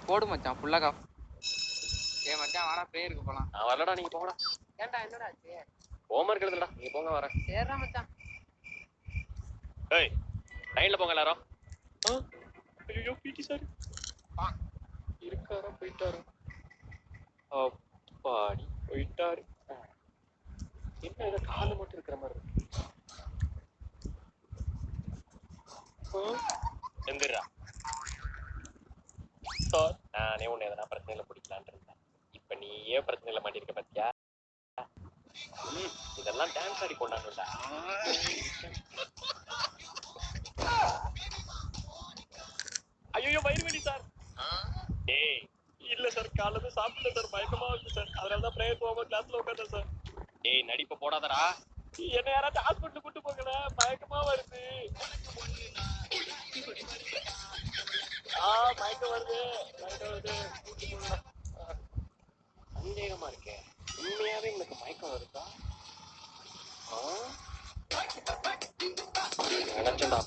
போடு மச்சான் ஃபுல்லா கா. ஏய் மச்சான் வாடா பிரேயருக்கு போலாம். நான் வரலடா, நீங்க போங்கடா. ஏன்டா என்னடா ஆச்சு? ஹோம்வொர்க் எழுதுடா, நீங்க போங்க வரேன். சரிடா மச்சான். ஏய் லைன்ல போங்க எல்லாரும். ஐயோ பிடி சார் இருக்காரா போயிட்டாரு. அப்பாடி போயிட்டாரு. என்ன இதை காலு மட்டும் இருக்கிற மாதிரி இருக்கு. எந்திரா சார், நானே உன்னை எதனா பிரச்சனையில பிடிக்கலான் இருந்தேன். இப்ப நீயே பிரச்சனையில மாட்டிருக்க பத்தியா? இதெல்லாம் டான்ஸ் ஆடி கொண்டாடுடா. ஐயோ வயிறு வலி சார். டேய் இல்ல சார், காலையில சாப்பிடல சார், மயக்கமா வருது சார், அதனாலதான் பிரேயர் போகாம கிளாஸ்ல உட்காந்தேன் சார். டேய் நடிப்ப போடாதடா. என்ன யாராச்சும் ஹாஸ்பிட்டல் கூட்டு போங்கடா, மயக்கமா வருது. மயக்கம் வருது. சந்தேகமா இருக்கேன், உண்மையாவே எனக்கு மயக்கம் வருதா? நினைச்சேன்டா.